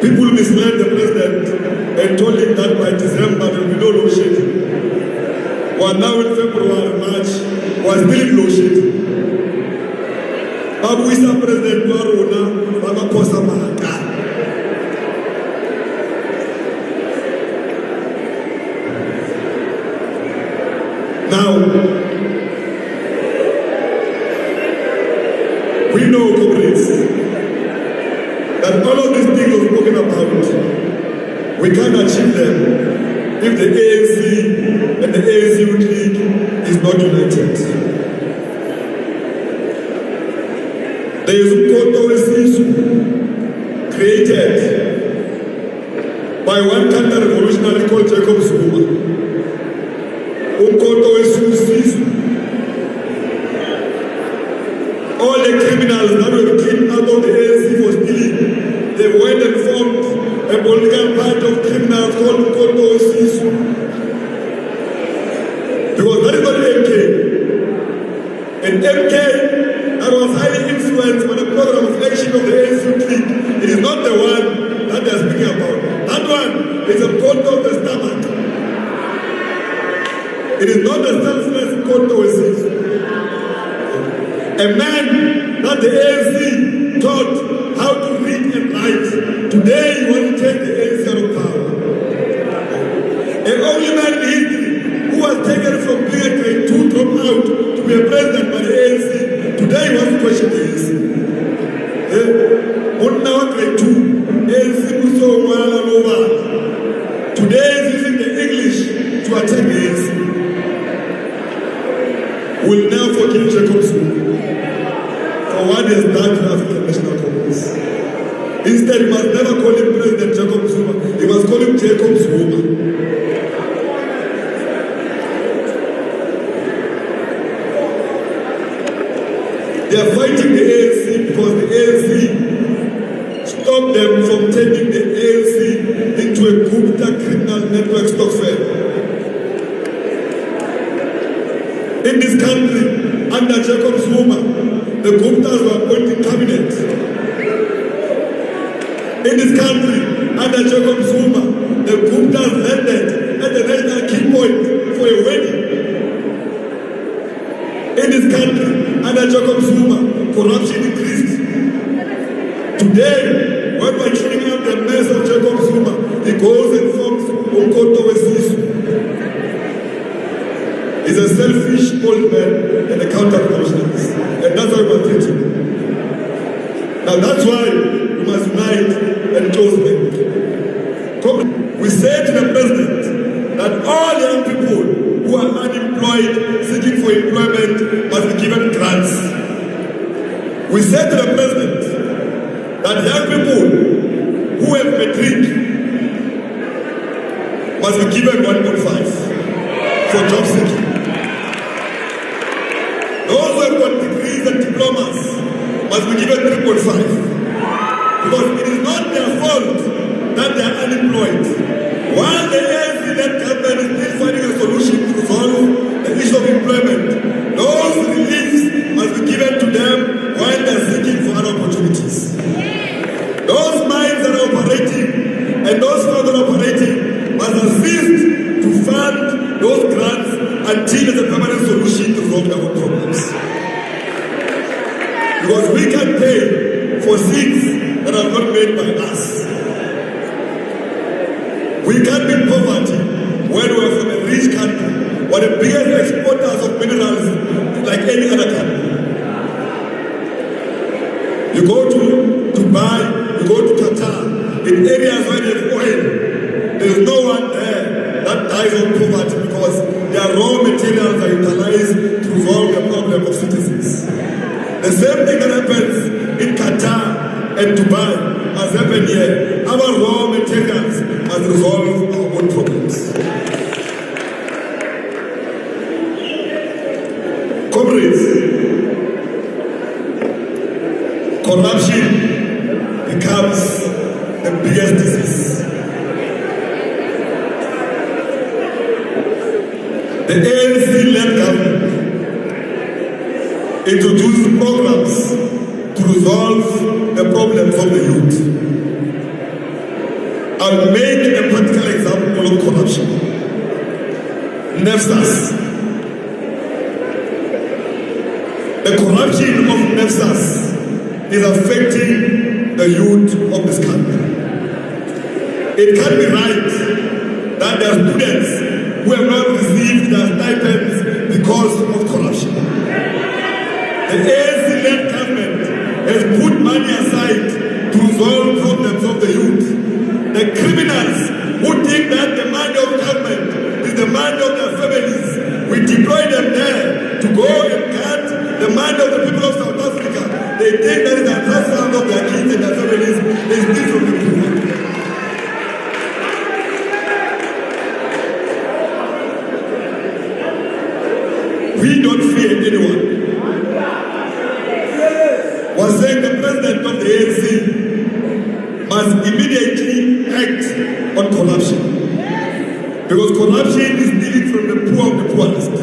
People misled the president and told him that by December there will be no load shedding. Well, now in February, March, was still in load shedding. Babu is the president Waruna, Baba Kosa Mahaka. Now, we know, comrades, that all of these things we're spoken about, we can't achieve them if the ANC and the ANC Youth League is not united. There is a Koto created by one counter-revolutionary called Jacob Zuma. All the criminals that were cleaned out of the ANC for stealing, they went and formed a political party of criminals called Koto Sisu. Because that is not MK. And MK, that was highly influenced by the program of action of the ANC League. It is not the one that they are speaking about. That one is a Koto of the stomach. It is not a selfless Koto Sisu. A man that the ANC taught how to read and write. Today you want to take the ANC out of power. An only man in history who was taken from being a grade 2 dropout to be a president by the ANC. Today he wants to question the ANC. Now grade 2, ANC Muso Mwala Nova. Today is using the English to attack the ANC. Will now forgive Jacob Zuma for what he has done to African National Congress. Instead, he must never call him President Jacob Zuma. He must call him Jacob Zuma. They are fighting the ANC because the ANC stopped them from taking the ANC into a Gupta criminal network stock fair. In this country, under Jacob Zuma, the Guptas were appointing cabinet. In this country, under Jacob Zuma, the Guptas landed at the national key point for a wedding. In this country, under Jacob Zuma, corruption increased. Today, when we're cleaning up the mess of Jacob Zuma, he goes and forms Umkoto Wesisu. He's a selfish old man and a counter-revolutionary. And that's why we're treating him. Now that's why we must unite and close them. We say to the president that all young people who are unemployed, seeking for employment, must be given grants. We say to the president that young people who have matric must be given 1.5 for job seeking. Those who have got degrees and diplomas must be given 3.5. Because it is not their fault that they are unemployed. While the ANC-led government is still finding a solution to resolve the issue of employment, those reliefs must be given to them while they are seeking for other opportunities. Those mines that are operating and those who are not operating must assist to fund those grants until there's a permanent solution to resolve our problems. Because we can pay for seeds that are not made by us. We can't be in poverty when we are from a rich country, or the biggest exporters of minerals like any other country. You go to Dubai, you go to Qatar, in areas where there's oil, there's no one there that dies of poverty because their raw materials are utilized to resolve the problem of citizens. The same thing that happens in Qatar and Dubai must happen here. Our raw materials must resolve our own problems. Comrades, corruption becomes the biggest disease. The ANC-led government introduces programs to resolve the problems of the youth. I'll make a practical example of corruption. NEFSAS. The corruption of NEFSAS is affecting the youth of this country. It can't be right that there are students who have not received their stipends because of corruption. The ANC-led government has put money aside to resolve problems of the youth. The criminals who think that the money of government is the money of their families, we deploy them there to go and cut the money of the people of South Africa. They think that is the transfer of their kids and their families. They steal from the poor. We don't fear anyone. Was saying the president of the ANC must immediately act on corruption. Because corruption is stealing from the poor of the poorest.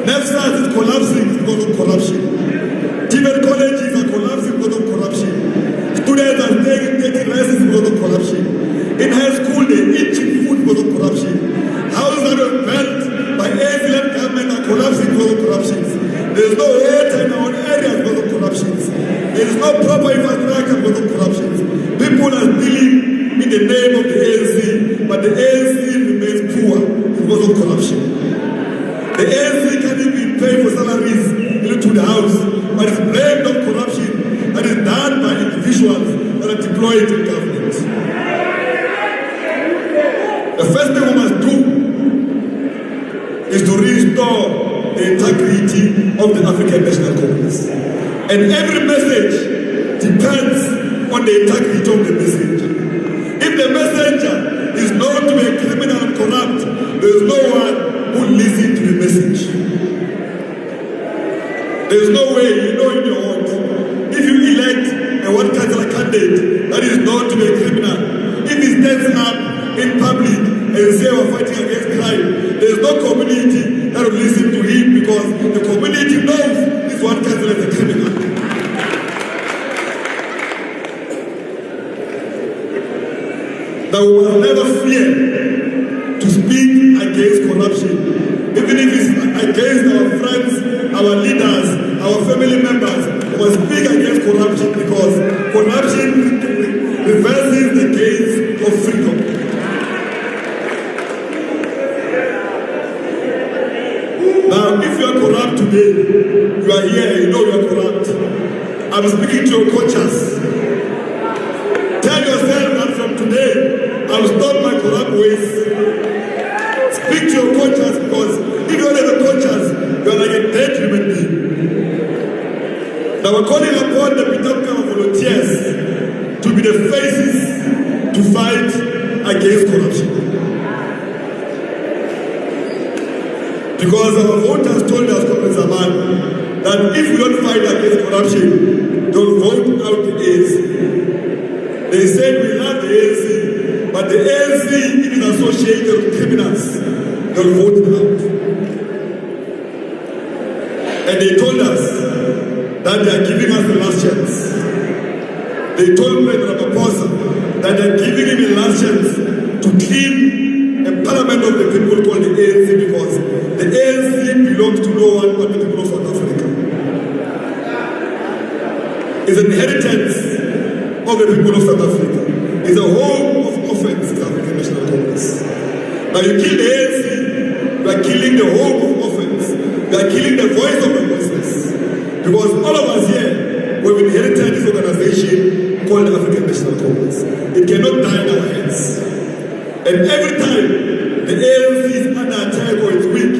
NEFSAS is collapsing because of corruption. Different colleges are collapsing because of corruption. Students are taking lessons because of corruption. In high school, they eat cheap food because of corruption. Houses that were built by ANC-led government are collapsing because of corruption. There is no water in our areas because of corruption. There is no proper infrastructure because of corruption. People are stealing in the name of the ANC, but the ANC remains poor because of corruption. The ANC can't even pay for salaries into the house, but it's blamed on corruption that is done by individuals that are deployed in government. The first thing we must do is to restore the integrity of the African National Congress. And every message depends on the integrity of the messenger. If the messenger is known to be a criminal and corrupt, there is no one who listens to the message. There is no way, you know in your heart, if you elect a one councillor candidate that is known to be a criminal, if he stands up in public and say we're fighting against crime, there is no community that will listen to him because the community knows this one councillor is a criminal. That we will never fear to speak against corruption, even if it's against our friends, our leaders, our family members. We must speak against corruption because corruption reverses the gains of freedom. Now, if you are corrupt today, you are here, you know you are corrupt. I'm speaking to your coaches. Tell yourself that from today, I'll stop my corrupt ways. Speak to your coaches because if you don't have the coaches, you are like a dead human being. Now we're calling upon the Pitapkama volunteers to be the faces to fight against corruption. Because our voters told us, Comrade Zaman, that if we don't fight against corruption, don't vote out the ANC. They said we love the ANC, but the ANC, if it is associated with criminals, they'll vote it out. And they told us that they are giving us the last chance. They told President Ramaphosa that they are giving him a last chance to clean a parliament of the people called the ANC because the ANC belongs to no one but the people of South Africa. It's an inheritance of the people of South Africa. It's a home of offense in the African National Congress. Now you kill the ANC, you are killing the home of offense. You are killing the voice of the voiceless. Because all of us here, we've inherited this organization called the African National Congress. It cannot die in our hands. And every time the ANC is under attack or it's weak,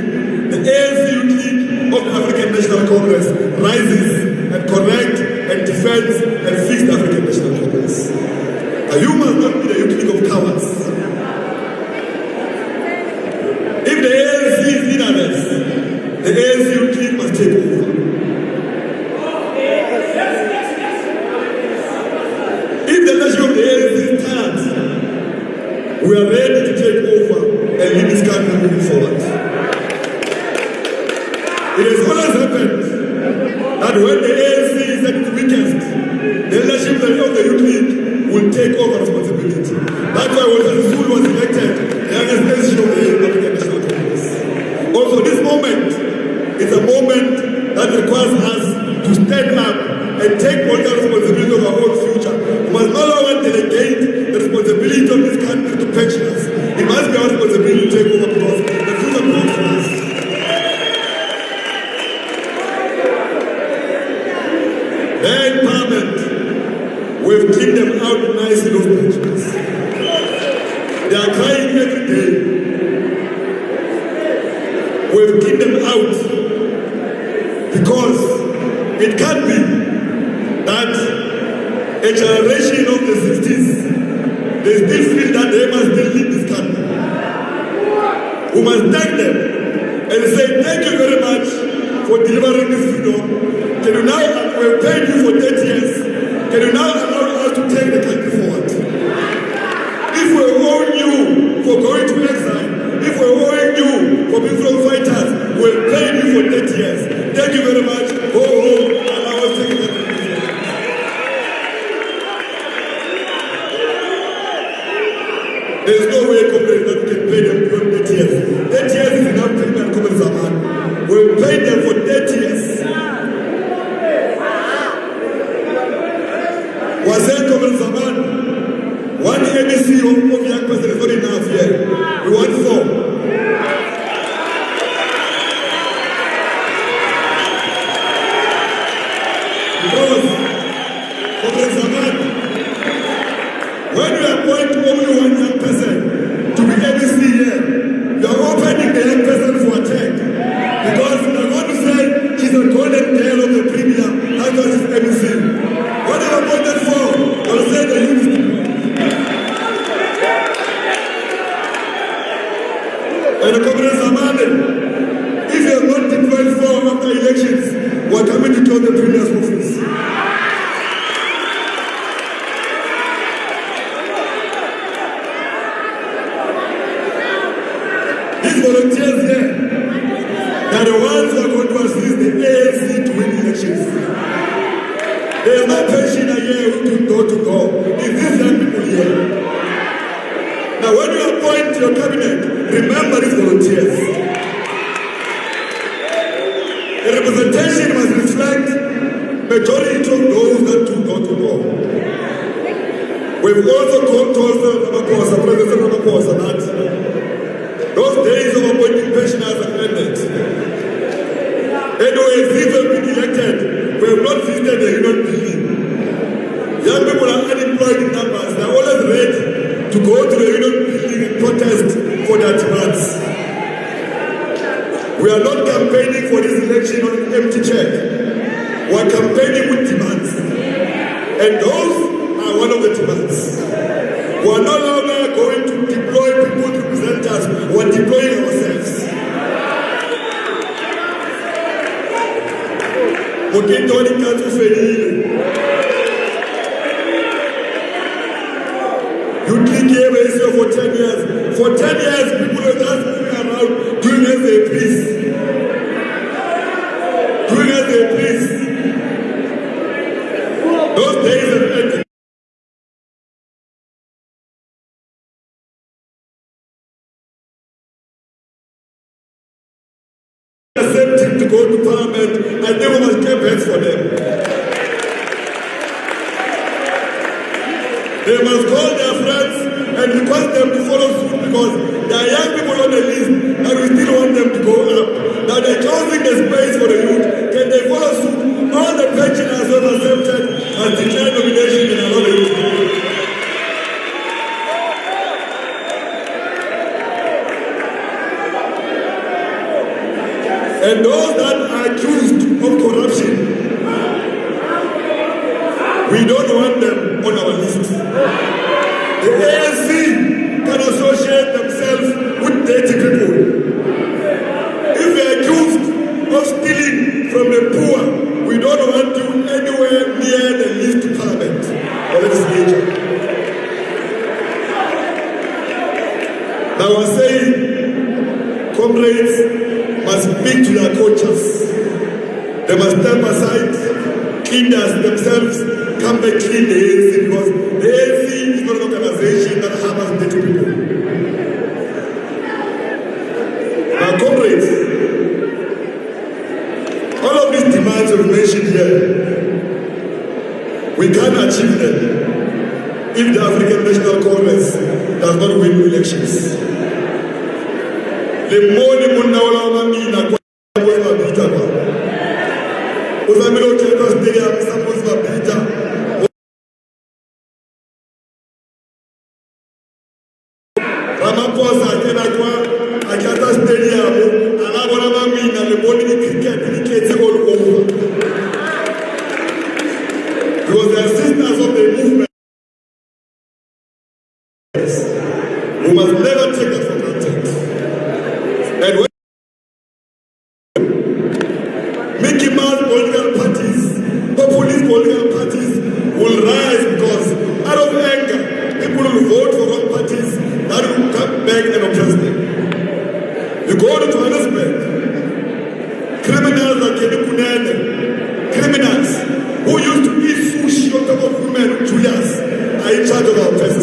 the ANC youth league of the African National Congress rises and corrects and defends and fixes the African National Congress. Now you must not be the youth league of cowards. If the ANC is leaderless, the ANC youth league must take over. If the leadership of the ANC is tired, we are ready to take over and lead this country moving forward. It has always happened that when the ANC is at its weakest, the leadership of the youth league will take over responsibility. requires us to stand up and take all the responsibility of our own future. We must no longer delegate the responsibility of this country to pensioners. It must be our responsibility to take over because the future belongs to us. Their empowerment, we've cleaned them out nicely, those pensioners. They are crying every day. We've cleaned them out because it can't be that a generation of the 60s, they still feel that they must still lead this country. We must thank them and say thank you very much for delivering this freedom. Can you now, we've paid you for 30 years, can you now allow us to take the country forward? If we owe you for going to exile, if we owe you for being freedom fighters, we've paid you for 30 years. Thank you very much. Go home and allow us to take the country. There's no way, comrades, that we can pay them beyond 30 years. 30 years is enough payment, comrades Zaman. We've paid them for 30 years. Was there, comrades Zaman? One MEC of young person is not enough here. We want 4. Because, comrades Zaman, when we appoint only one young person to be MEC here, you are opening the young person for attack. Because we are going to say she's a golden girl of the premier, that's what she's MEC. What have I appointed for? I will say the youth. And the comrades Zaman, if you have not deployed 4 after elections, we are coming to close the premier's office. These volunteers here, they are the ones who are going to assist the ANC to win elections. There is no pensioner here who can go to go. It's these young people here. Now when you appoint your cabinet, remember these volunteers. The representation must reflect majority of those that do go to go. We've also told President Ramaphosa that those days of appointing pensioners are ended. Anyway, since we've been elected, we have not visited the union building. Young people are unemployed in numbers. They are always ready to go to the union building and protest for their demands. We are not campaigning for this election on an empty check. We are campaigning with demands. And those are one of the demands. We are no longer going to deploy people to represent us. We are deploying ourselves. You click here for 10 years. For 10 years, people are just moving around doing as they please. Doing as they please. Those days are ended. Accepting to go to parliament, and they must keep hands for them. They must call their friends and request them to follow suit because there are young people on the list and we still want them to go up. Now they're closing the space for the youth. Can they follow suit? All the pensioners have accepted and declared nomination in another youth. And those that are accused of corruption, we don't want them on our list. The ANC can associate themselves with dirty people. If they are accused of stealing from the poor, we don't want you anywhere near the list to parliament or legislature. Now I'm saying, comrades must speak to their coaches. They must step aside, clean themselves, come back clean the ANC because the ANC is not an organization that harbors dirty people. Now, comrades, all of these demands demands we've mentioned here, we can't achieve them if the African National Congress does not win elections. The money munawala mamina kwa mapita kwa. Uzamilo cheta stadium suppose mapita. Ramaphosa akena kwa akata stadium alabona mamina le money cricket all over. Because they are sisters of the movement. We must never take that for granted. And when Mickey Mouse political parties, populist political parties will rise because out of anger, people will vote for wrong parties that will come back and oppress them. You go to Johannesburg, criminals like Kenikunene, criminals who used to eat sushi on top of women, Julius, are in charge of our president.